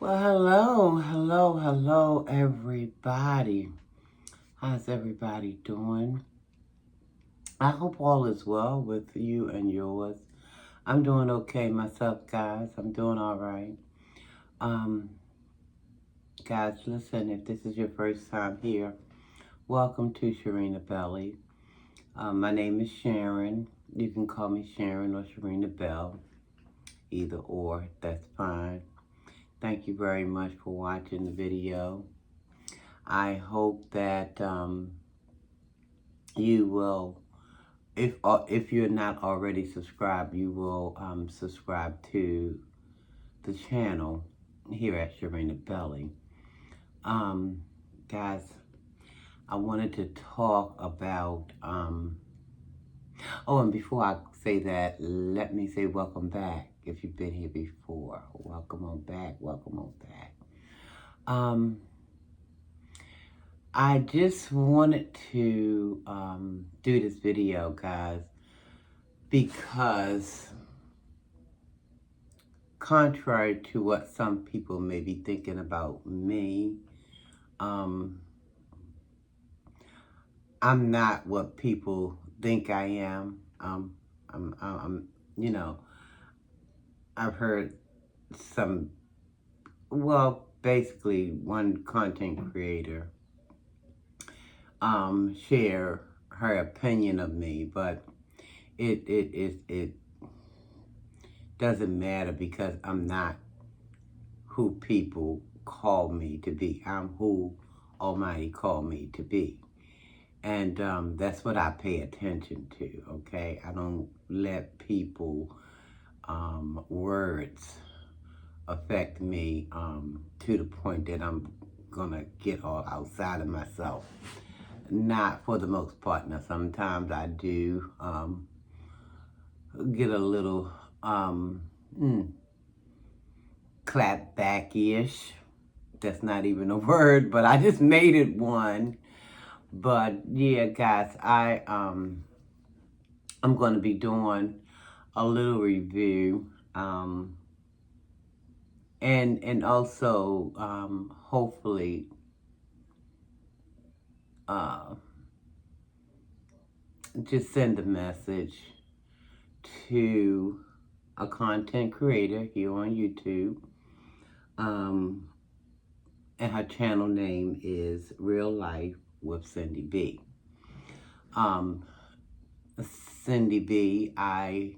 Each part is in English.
Well, hello, everybody. How's everybody doing? I hope all is well with you and yours. I'm doing okay myself, guys. I'm doing all right. Um, Guys, listen, if this is your first time here, welcome to Sharina Belly. My name is Sharon. You can call me Sharon or Sharina Bell, either or, that's fine. Thank you very much for watching the video. I hope that you will, if you're not already subscribed, you will subscribe to the channel here at Sharina Belly. Guys, I wanted to talk about and before I say that, let me say welcome back. If you've been here before, welcome on back. Welcome on back. I just wanted to do this video, guys, because contrary to what some people may be thinking about me, I'm not what people think I am. You know, I've heard basically one content creator share her opinion of me, but it doesn't matter because I'm not who people call me to be. I'm who Almighty called me to be. And that's what I pay attention to, okay? I don't let people words affect me to the point that I'm gonna get all outside of myself. Not for the most part. Now, sometimes I do get a little clap back-ish. That's not even a word, but I just made it one. But yeah, guys, I'm going to be doing a little review, and also hopefully just send a message to a content creator here on YouTube. And her channel name is Real Life with Cindy B. Cindy B, I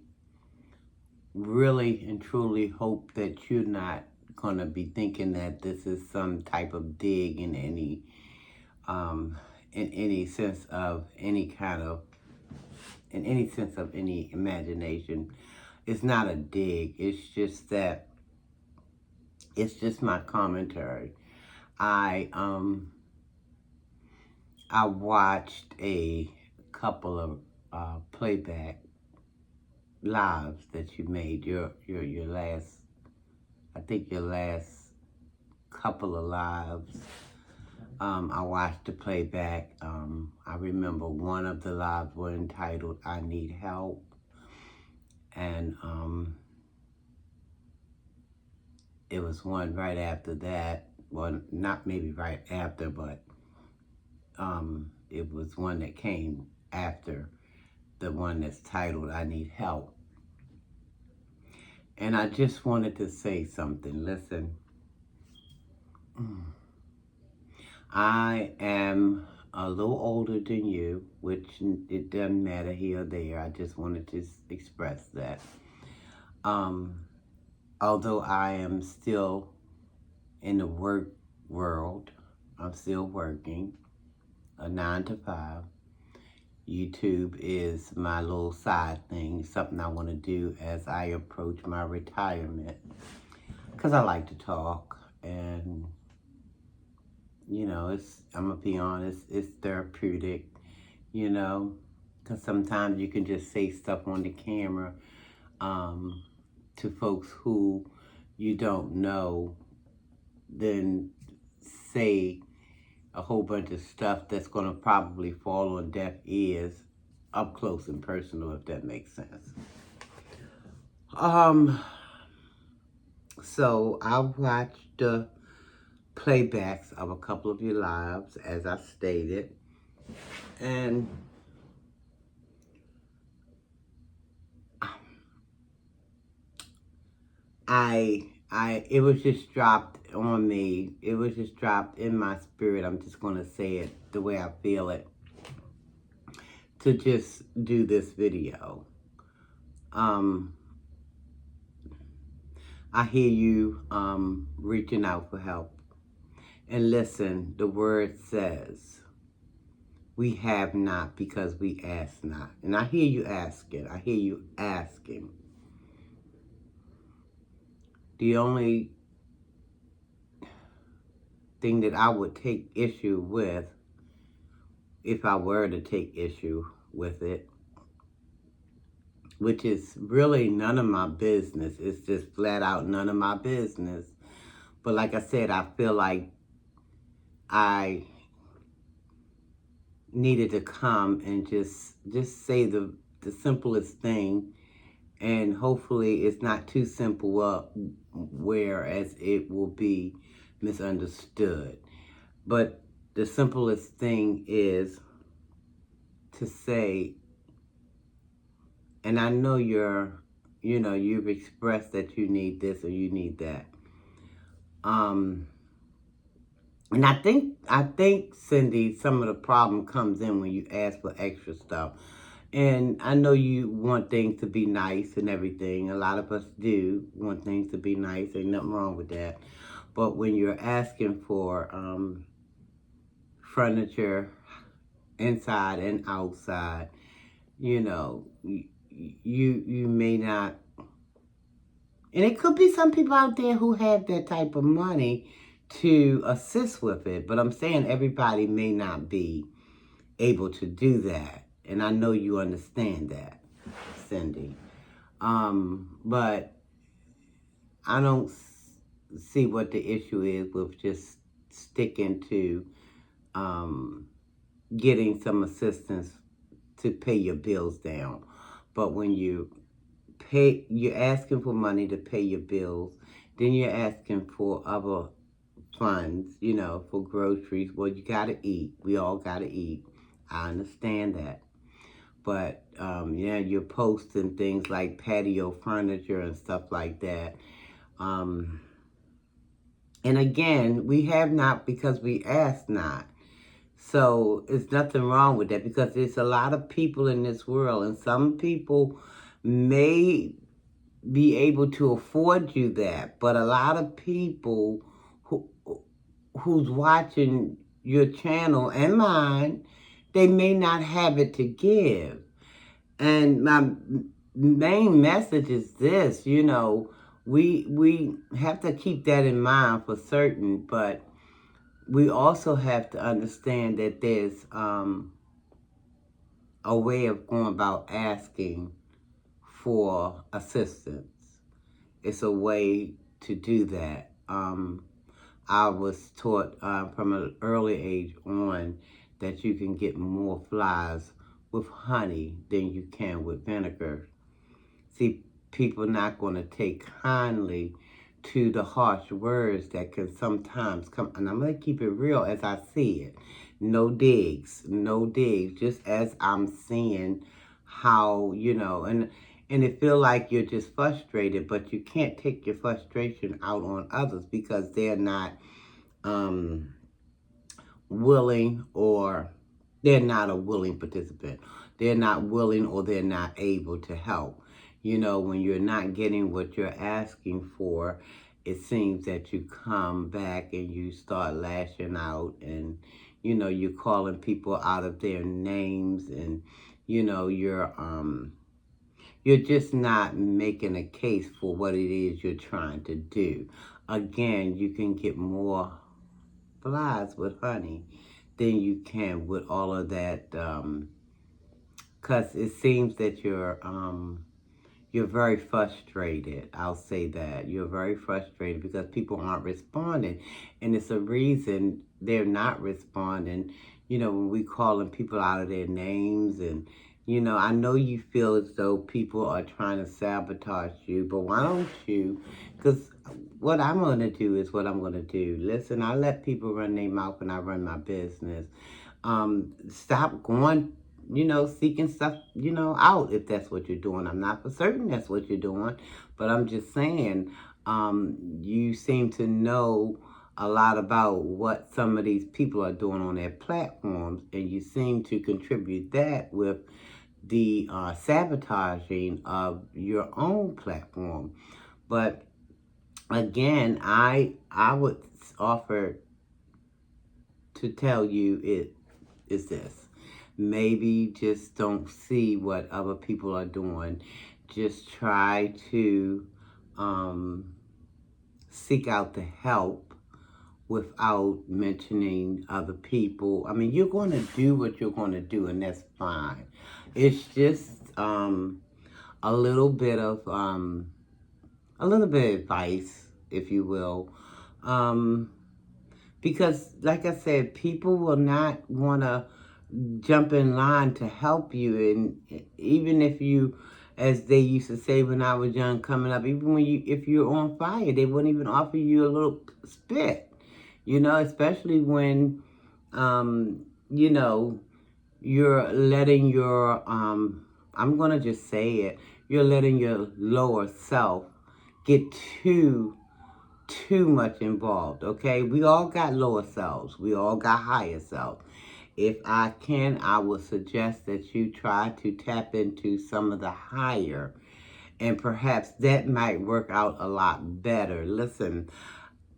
really and truly hope that you're not going to be thinking that this is some type of dig in any sense of any kind of, in any sense of any imagination. It's not a dig. It's just that, it's just my commentary. I watched a couple of playback lives that you made. Your last, I think your last couple of lives. I watched the playback. I remember one of the lives were entitled "I Need Help," and it was one right after that. Well, not maybe right after, but it was one that came after the one that's titled "I Need Help." And I just wanted to say something. Listen, I am a little older than you, which it doesn't matter here or there. I just wanted to express that. Although I am still in the work world, I'm still working a 9 to 5. YouTube is my little side thing, something I want to do as I approach my retirement. Because I like to talk, and, you know, I'm going to be honest, it's therapeutic, you know, because sometimes you can just say stuff on the camera to folks who you don't know, then say a whole bunch of stuff that's going to probably fall on deaf ears up close and personal, if that makes sense. So I watched the playbacks of a couple of your lives, as I stated, and it was just dropped on me. It was just dropped in my spirit. I'm just gonna say it the way I feel it, to just do this video. I hear you reaching out for help. And listen, the word says, we have not because we ask not. And I hear you asking. I hear you asking. The only thing that I would take issue with, if I were to take issue with it, which is really none of my business. It's just flat out none of my business. But like I said, I feel like I needed to come and just say the simplest thing, and hopefully it's not too simple whereas it will be misunderstood. But the simplest thing is to say, and I know you've expressed that you need this or you need that. And I think, Cindy, some of the problem comes in when you ask for extra stuff. And I know you want things to be nice and everything. A lot of us do want things to be nice. Ain't nothing wrong with that. But when you're asking for furniture inside and outside, you may not. And it could be some people out there who have that type of money to assist with it. But I'm saying everybody may not be able to do that. And I know you understand that, Cindy. But I don't see what the issue is with just sticking to getting some assistance to pay your bills down. But when you're asking for money to pay your bills, then you're asking for other funds, for groceries. Well, you gotta eat. We all gotta eat. I understand that. But, you're posting things like patio furniture and stuff like that. And again, we have not because we ask not. So there's nothing wrong with that, because there's a lot of people in this world, and some people may be able to afford you that, but a lot of people who's watching your channel and mine, they may not have it to give. And my main message is this, we have to keep that in mind for certain, but we also have to understand that there's a way of going about asking for assistance. It's a way to do that. I was taught from an early age on that you can get more flies with honey than you can with vinegar. See, people not going to take kindly to the harsh words that can sometimes come. And I'm going to keep it real as I see it. No digs, just as I'm seeing how, and it feel like you're just frustrated, but you can't take your frustration out on others because they're not willing, or they're not a willing participant. They're not willing, or they're not able to help. When you're not getting what you're asking for, it seems that you come back and you start lashing out, and, you're calling people out of their names, and, you're just not making a case for what it is you're trying to do. Again, you can get more flies with honey than you can with all of that, because it seems that you're very frustrated. I'll say that. You're very frustrated because people aren't responding. And it's a reason they're not responding. When we calling people out of their names and You know, I know you feel as though people are trying to sabotage you, but why don't you? Because what I'm going to do is what I'm going to do. Listen, I let people run their mouth and I run my business. Stop going, seeking stuff, out if that's what you're doing. I'm not for certain that's what you're doing, but I'm just saying, you seem to know a lot about what some of these people are doing on their platforms, and you seem to contribute that with the sabotaging of your own platform. But again, I would offer to tell you it is this. Maybe just don't see what other people are doing. Just try to seek out the help without mentioning other people. I mean, you're going to do what you're going to do, and that's fine. It's just a little bit of advice, if you will, because, like I said, people will not want to jump in line to help you, and even if you, as they used to say when I was young, coming up, even if you're on fire, they wouldn't even offer you a little spit. Especially when, you know, you're letting your, I'm going to just say it, you're letting your lower self get too much involved, okay? We all got lower selves. We all got higher selves. If I can, I would suggest that you try to tap into some of the higher, and perhaps that might work out a lot better. Listen,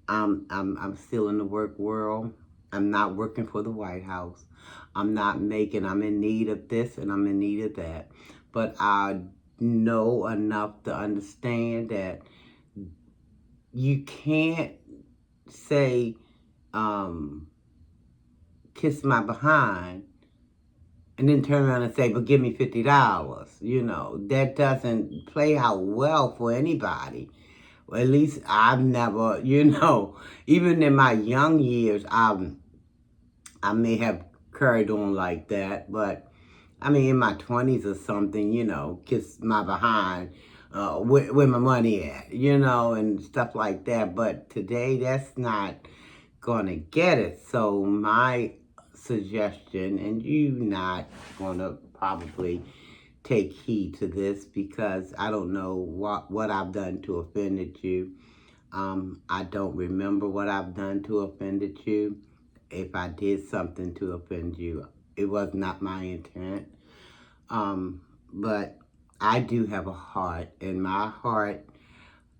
I'm still in the work world. I'm not working for the White House. I'm in need of this and I'm in need of that. But I know enough to understand that you can't say, kiss my behind and then turn around and say, but give me $50. That doesn't play out well for anybody. Well, at least I've never, even in my young years, I may have carried on like that, but I mean, in my 20s or something, kiss my behind, where my money at, and stuff like that. But today, that's not going to get it. So my suggestion, and you not going to probably take heed to this because I don't know what I've done to offended you. I don't remember what I've done to offended you. If I did something to offend you, it was not my intent. But I do have a heart, and my heart,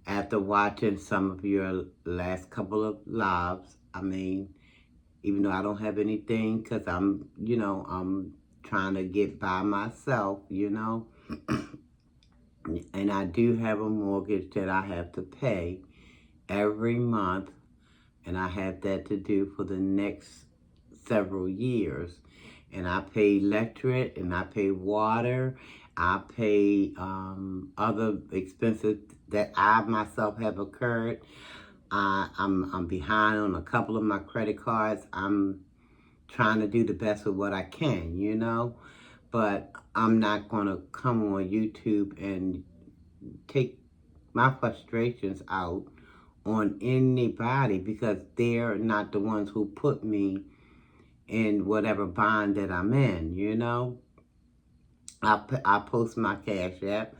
after watching some of your last couple of lives, I mean, even though I don't have anything, because I'm trying to get by myself, and I do have a mortgage that I have to pay every month, and I have that to do for the next several years. And I pay electric, and I pay water, I pay other expenses that I myself have incurred. I'm behind on a couple of my credit cards. I'm trying to do the best with what I can, but I'm not going to come on YouTube and take my frustrations out on anybody because they're not the ones who put me in whatever bond that I'm in, I post my Cash App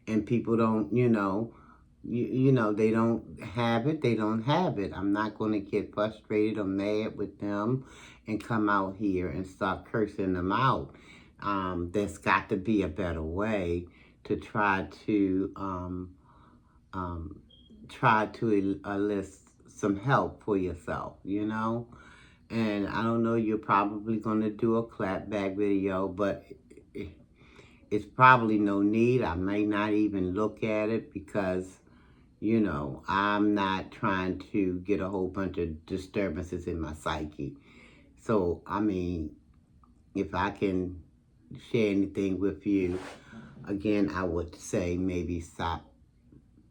and people don't, they don't have it, they don't have it. I'm not going to get frustrated or mad with them and come out here and start cursing them out. There's got to be a better way to try to enlist some help for yourself, And I don't know, you're probably going to do a clapback video, but it's probably no need. I may not even look at it because, I'm not trying to get a whole bunch of disturbances in my psyche. So, I mean, if I can share anything with you, again, I would say maybe stop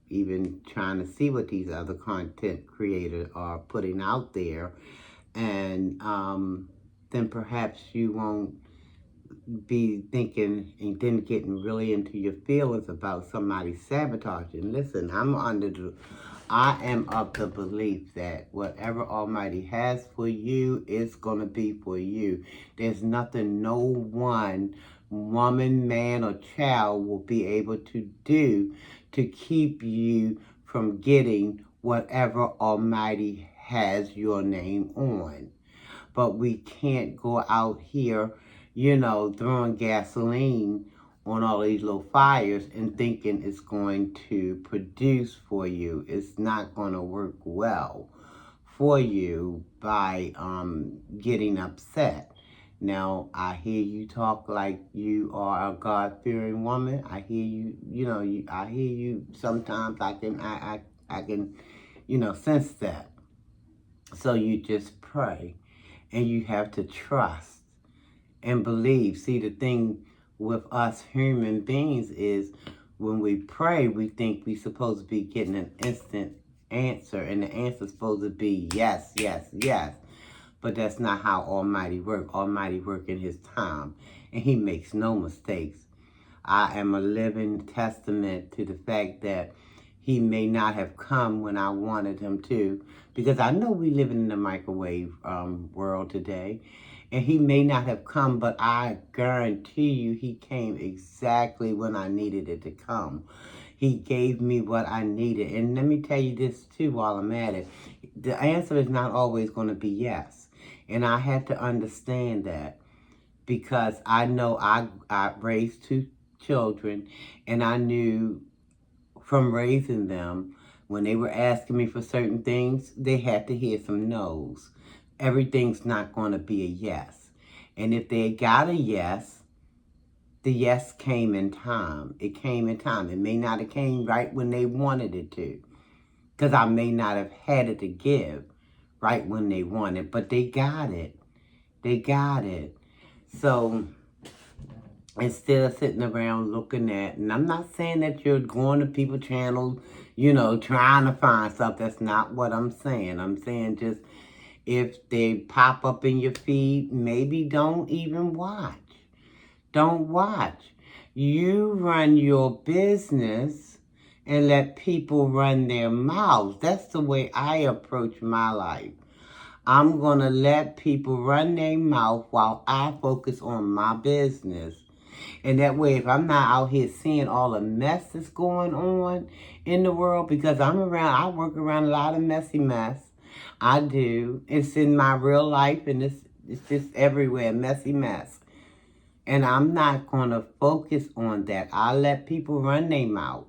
even trying to see what these other content creators are putting out there. And then perhaps you won't be thinking and then getting really into your feelings about somebody sabotaging. Listen, I am of the belief that whatever Almighty has for you is going to be for you. There's nothing no one, woman, man, or child will be able to do to keep you from getting whatever Almighty has your name on. But we can't go out here, throwing gasoline on all these little fires and thinking it's going to produce for you. It's not going to work well for you by getting upset. Now, I hear you talk like you are a God-fearing woman. I hear you, I hear you sometimes. I can, sense that. So you just pray and you have to trust and believe. See, the thing with us human beings is when we pray, we think we're supposed to be getting an instant answer, and the answer's supposed to be yes, yes, yes. But that's not how Almighty works. Almighty works in His time, and He makes no mistakes. I am a living testament to the fact that He may not have come when I wanted Him to, because I know we live in the microwave world today, and He may not have come, but I guarantee you He came exactly when I needed it to come. He gave me what I needed. And let me tell you this too while I'm at it. The answer is not always going to be yes. And I had to understand that, because I know I raised 2 children, and I knew from raising them, when they were asking me for certain things, they had to hear some no's. Everything's not going to be a yes. And if they got a yes, the yes came in time. It came in time. It may not have came right when they wanted it to, because I may not have had it to give right when they wanted, but they got it. They got it. So instead of sitting around looking at, and I'm not saying that you're going to people's channels, trying to find stuff. That's not what I'm saying. I'm saying just if they pop up in your feed, maybe don't even watch. Don't watch. You run your business and let people run their mouths. That's the way I approach my life. I'm going to let people run their mouth while I focus on my business. And that way, if I'm not out here seeing all the mess that's going on in the world, because I work around a lot of messy mess. I do. It's in my real life, and it's just everywhere, messy mess. And I'm not going to focus on that. I let people run their mouth.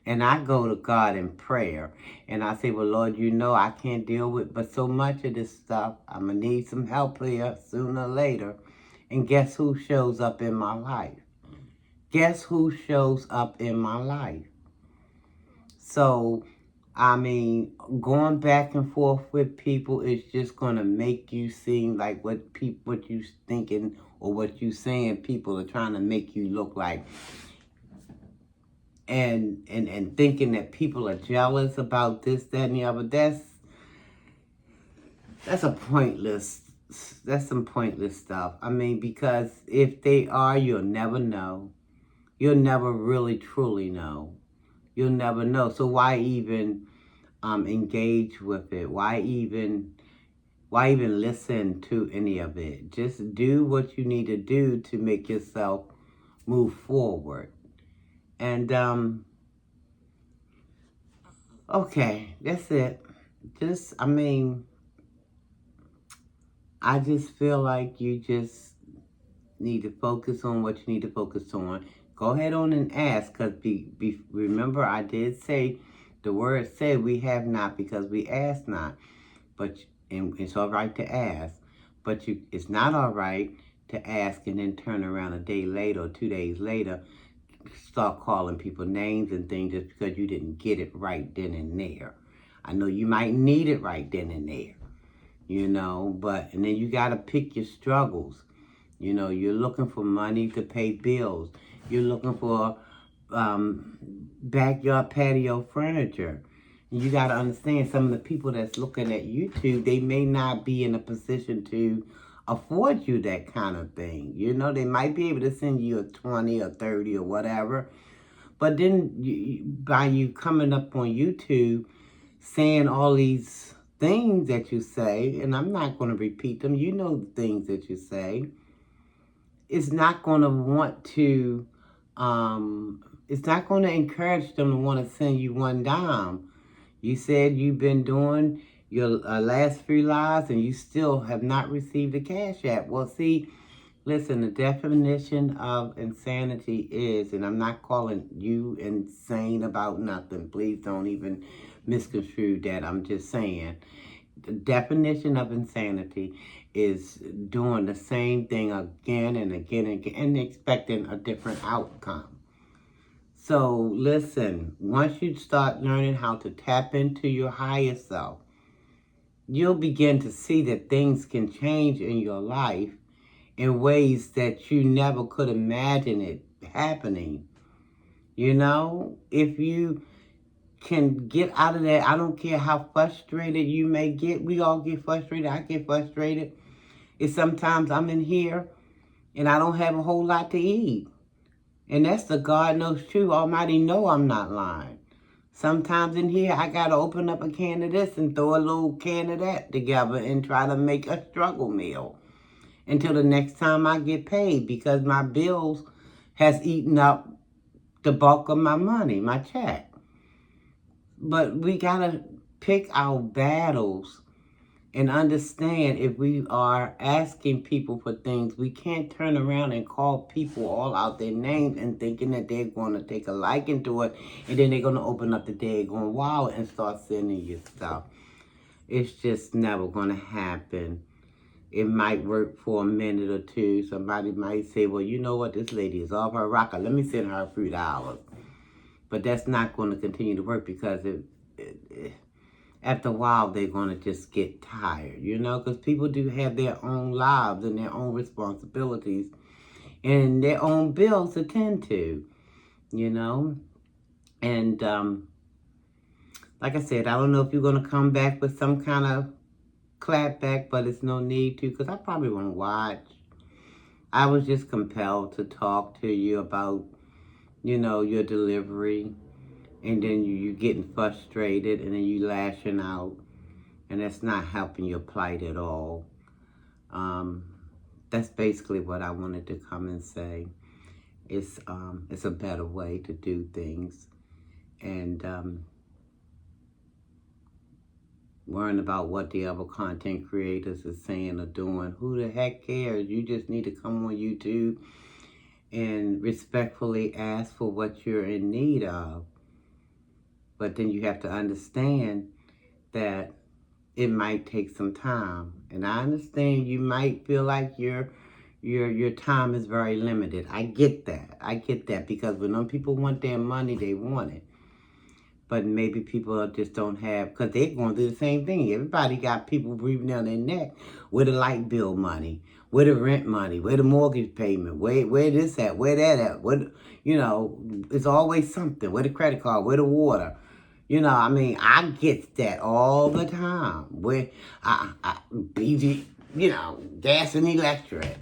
And I go to God in prayer. And I say, well, Lord, I can't deal with but so much of this stuff. I'm going to need some help here sooner or later. And guess who shows up in my life? Guess who shows up in my life? So, going back and forth with people is just going to make you seem like what you thinking or what you saying people are trying to make you look like. And thinking that people are jealous about this, that, and the other. That's some pointless stuff. Because if they are, you'll never know. You'll never really truly know. You'll never know. So why even engage with it? Why even listen to any of it? Just do what you need to do to make yourself move forward. And okay, that's it. I just feel like you just need to focus on what you need to focus on. Go ahead on and ask, because remember I did say, the word said we have not because we ask not. And it's all right to ask, but it's not all right to ask and then turn around a day later or 2 days later, start calling people names and things just because you didn't get it right then and there. I know you might need it right then and there, and then you got to pick your struggles. You're looking for money to pay bills. You're looking for backyard patio furniture. You got to understand, some of the people that's looking at YouTube, they may not be in a position to afford you that kind of thing. You know, they might be able to send you a 20 or 30 or whatever. But then by you coming up on YouTube saying all these things that you say, and I'm not going to repeat them, you know the things that you say, it's not going to want to, it's not going to encourage them to want to send you one dime. You said you've been doing your last few lives and you still have not received a cash app. Well, see, listen, the definition of insanity is, and I'm not calling you insane about nothing. Please don't even misconstrue that. I'm just saying the definition of insanity is doing the same thing again and again and again and expecting a different outcome. So listen, once you start learning how to tap into your higher self, you'll begin to see that things can change in your life in ways that you never could imagine it happening. You know, if you can get out of that, I don't care how frustrated you may get. We all get frustrated. I get frustrated. It's sometimes I'm in here and I don't have a whole lot to eat. And that's the God knows true. Almighty know I'm not lying. Sometimes in here, I got to open up a can of this and throw a little can of that together and try to make a struggle meal until the next time I get paid, because my bills has eaten up the bulk of my money, my check. But we got to pick our battles and understand if we are asking people for things, we can't turn around and call people all out their names and thinking that they're going to take a liking to it, and then they're going to open up the daggone wallet and start sending you stuff. It's just never going to happen. It might work for a minute or two. Somebody might say, well, you know what, this lady is off her rocker. Let me send her a few dollars. But that's not going to continue to work, because after a while, they're going to just get tired, you know, because people do have their own lives and their own responsibilities and their own bills to tend to, you know. And like I said, I don't know if you're going to come back with some kind of clapback, but it's no need to, because I probably won't watch. I was just compelled to talk to you about, you know, your delivery. And then you getting frustrated, and then you lashing out, and that's not helping your plight at all. That's basically what I wanted to come and say. It's a better way to do things, and worrying about what the other content creators are saying or doing. Who the heck cares? You just need to come on YouTube and respectfully ask for what you're in need of. But then you have to understand that it might take some time. And I understand you might feel like your time is very limited. I get that. I get that, because when them people want their money, they want it. But maybe people just don't have, because they're going through the same thing. Everybody got people breathing down their neck with the light bill money, with the rent money, with the mortgage payment, where this at, where that at, what, you know, it's always something, where the credit card, where the water. You know, I mean, I get that all the time. Where BG, you know, gas and electric.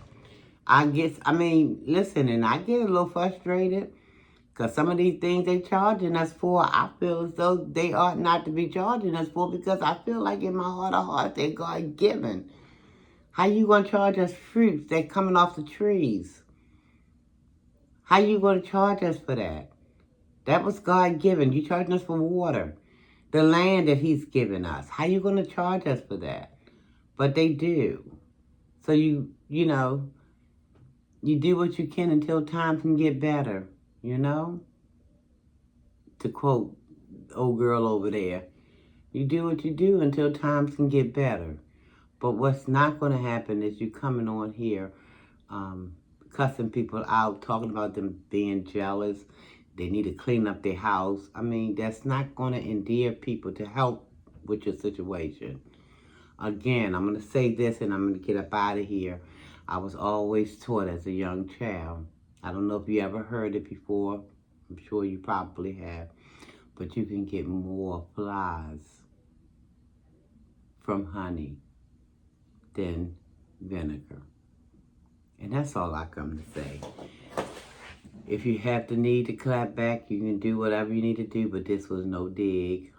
I mean, listen, and I get a little frustrated, because some of these things they charging us for, I feel as though they ought not to be charging us for, because I feel like in my heart of hearts, they're God given. How you going to charge us fruits that coming off the trees? How you going to charge us for that? That was God given. You charging us for water, the land that He's given us. How you going to charge us for that? But they do. So you know, you do what you can until times can get better, you know? To quote old girl over there, you do what you do until times can get better. But what's not going to happen is you coming on here, cussing people out, talking about them being jealous. They need to clean up their house. I mean, that's not going to endear people to help with your situation. Again, I'm going to say this and I'm going to get up out of here. I was always taught as a young child. I don't know if you ever heard it before. I'm sure you probably have. But you can get more flies from honey than vinegar. And that's all I come to say. If you have the need to clap back, you can do whatever you need to do, but this was no dig.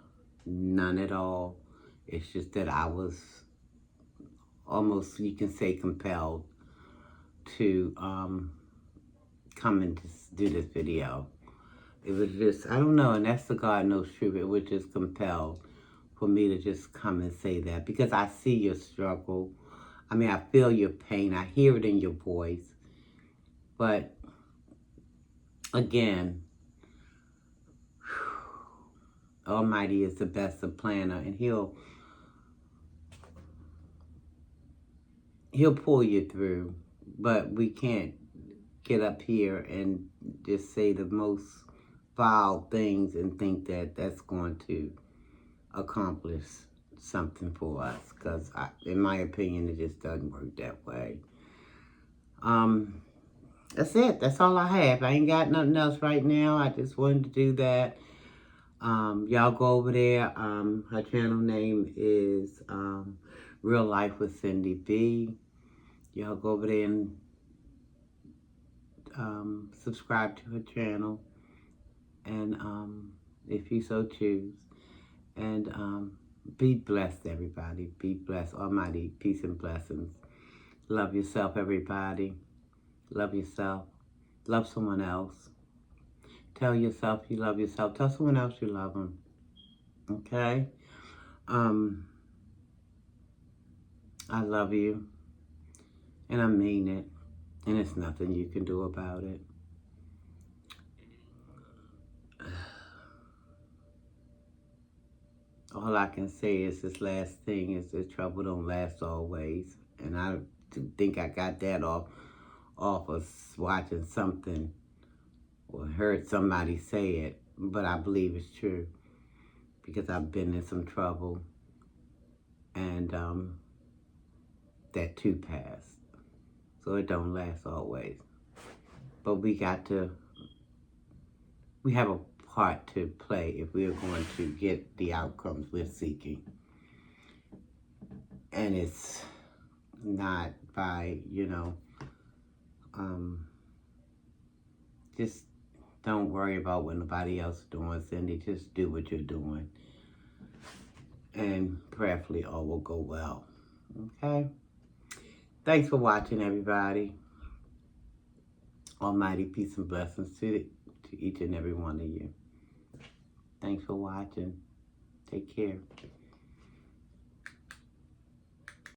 None at all. It's just that I was almost, you can say, compelled to come and just do this video. It was just, I don't know, and that's the God knows truth. It was just compelled for me to just come and say that because I see your struggle. I mean, I feel your pain. I hear it in your voice. But again, Almighty is the best of planner, and He'll pull you through. But we can't get up here and just say the most vile things and think that that's going to accomplish something for us, because in my opinion, it just doesn't work that way. That's it. That's all I have. I ain't got nothing else right now. I just wanted to do that. Y'all go over there. Her channel name is Real Life with Cindy B. Y'all go over there and subscribe to her channel, and if you so choose. And be blessed, everybody. Be blessed. Almighty peace and blessings. Love yourself, everybody. Love yourself. Love someone else. Tell yourself you love yourself. Tell someone else you love them. Okay? I love you. And I mean it. And there's nothing you can do about it. All I can say is this last thing is that trouble don't last always. And I think I got that off of watching something or heard somebody say it. But I believe it's true because I've been in some trouble. And that too passed. So it don't last always. But we have a part to play if we're going to get the outcomes we're seeking. And it's not by, just don't worry about what nobody else is doing, Cindy. Just do what you're doing. And prayerfully all will go well. Okay? Thanks for watching, everybody. Almighty peace and blessings to each and every one of you. Thanks for watching. Take care.